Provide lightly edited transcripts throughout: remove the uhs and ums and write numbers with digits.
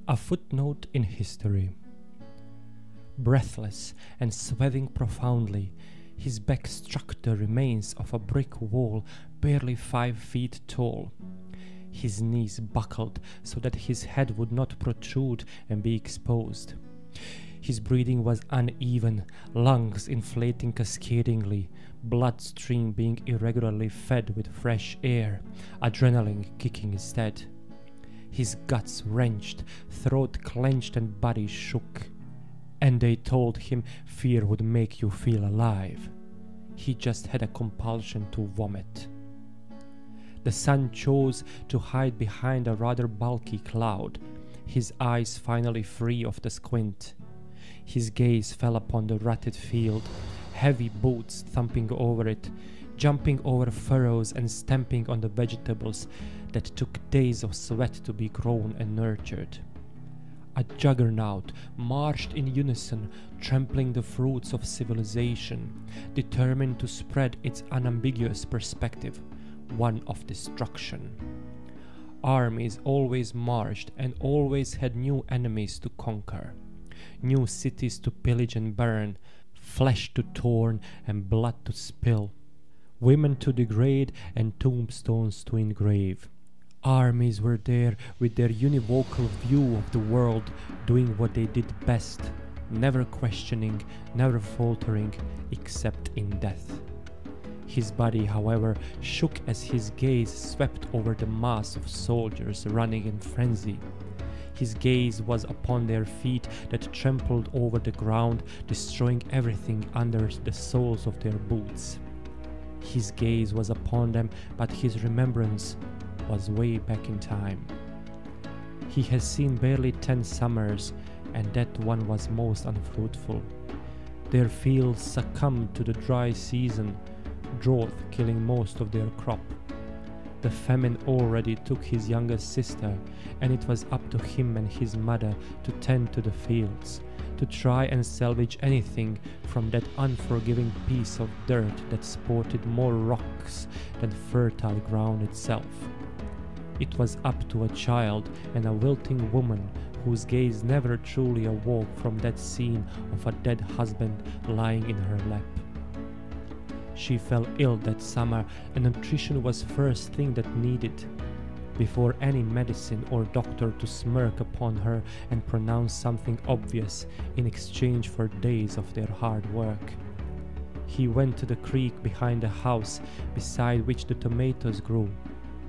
A footnote in history. Breathless and sweating profoundly, his back struck the remains of a brick wall barely 5 feet tall. His knees buckled so that his head would not protrude and be exposed. His breathing was uneven, lungs inflating cascadingly, bloodstream being irregularly fed with fresh air, adrenaline kicking instead. His guts wrenched, throat clenched and body shook. And they told him fear would make you feel alive. He just had a compulsion to vomit. The sun chose to hide behind a rather bulky cloud, his eyes finally free of the squint. His gaze fell upon the rutted field, heavy boots thumping over it, jumping over furrows and stamping on the vegetables that took days of sweat to be grown and nurtured. A juggernaut marched in unison, trampling the fruits of civilization, determined to spread its unambiguous perspective, one of destruction. Armies always marched and always had new enemies to conquer, new cities to pillage and burn, flesh to torn and blood to spill, women to degrade and tombstones to engrave. Armies were there with their univocal view of the world, doing what they did best, never questioning, never faltering, except in death. His body, however, shook as his gaze swept over the mass of soldiers running in frenzy. His gaze was upon their feet that trampled over the ground, destroying everything under the soles of their boots. His gaze was upon them, but his remembrance was way back in time. He has seen barely 10 summers, and that one was most unfruitful. Their fields succumbed to the dry season, drought killing most of their crop. The famine already took his youngest sister, and it was up to him and his mother to tend to the fields, to try and salvage anything from that unforgiving piece of dirt that sported more rocks than fertile ground itself. It was up to a child and a wilting woman whose gaze never truly awoke from that scene of a dead husband lying in her lap. She fell ill that summer, and nutrition was first thing that needed, before any medicine or doctor to smirk upon her and pronounce something obvious in exchange for days of their hard work. He went to the creek behind the house, beside which the tomatoes grew,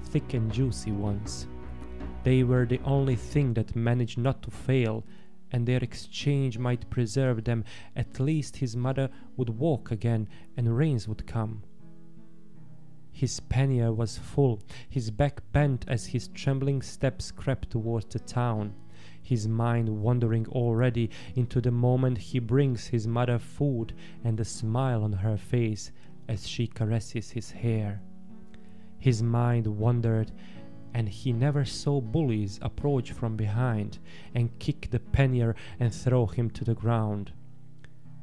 thick and juicy ones. They were the only thing that managed not to fail, and their exchange might preserve them. At least his mother would walk again, and rains would come. His pannier was full, his back bent as his trembling steps crept towards the town, his mind wandering already into the moment he brings his mother food and a smile on her face as she caresses his hair. His mind wandered, and he never saw bullies approach from behind and kick the pannier and throw him to the ground.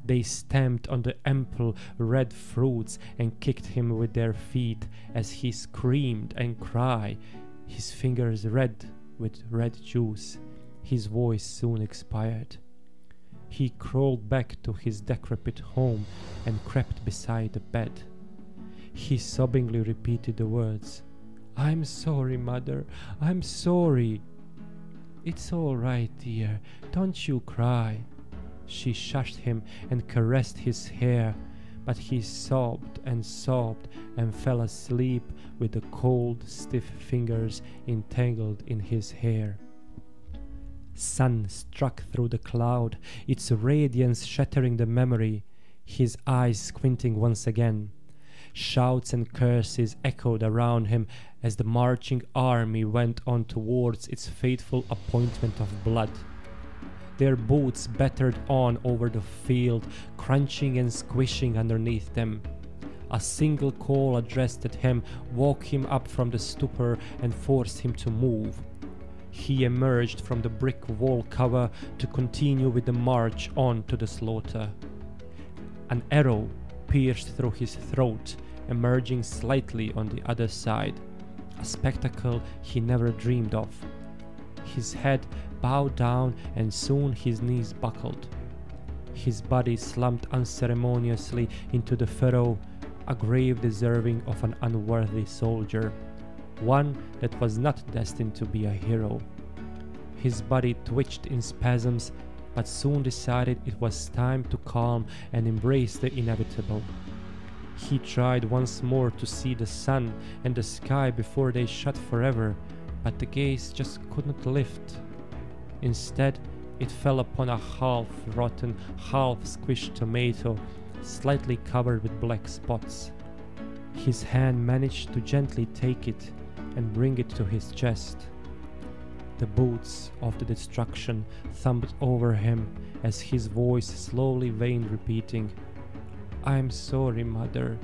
They stamped on the ample red fruits and kicked him with their feet as he screamed and cried, his fingers red with red juice. His voice soon expired. He crawled back to his decrepit home and crept beside the bed. He sobbingly repeated the words, "I'm sorry, Mother, I'm sorry." "It's all right, dear, don't you cry." She shushed him and caressed his hair, but he sobbed and fell asleep with the cold, stiff fingers entangled in his hair. Sun struck through the cloud, its radiance shattering the memory, his eyes squinting once again. Shouts and curses echoed around him as the marching army went on towards its fateful appointment of blood. Their boots battered on over the field, crunching and squishing underneath them. A single call addressed at him woke him up from the stupor and forced him to move. He emerged from the brick wall cover to continue with the march on to the slaughter. An arrow pierced through his throat, emerging slightly on the other side, a spectacle he never dreamed of. His head bowed down, and soon his knees buckled. His body slumped unceremoniously into the furrow, a grave deserving of an unworthy soldier, one that was not destined to be a hero. His body twitched in spasms, but soon decided it was time to calm and embrace the inevitable. He tried once more to see the sun and the sky before they shut forever, but the gaze just could not lift. Instead, it fell upon a half-rotten, half-squished tomato, slightly covered with black spots. His hand managed to gently take it and bring it to his chest. The boots of the destruction thumped over him as his voice slowly waned, repeating, "I am sorry, Mother,"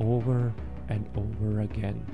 over and over again.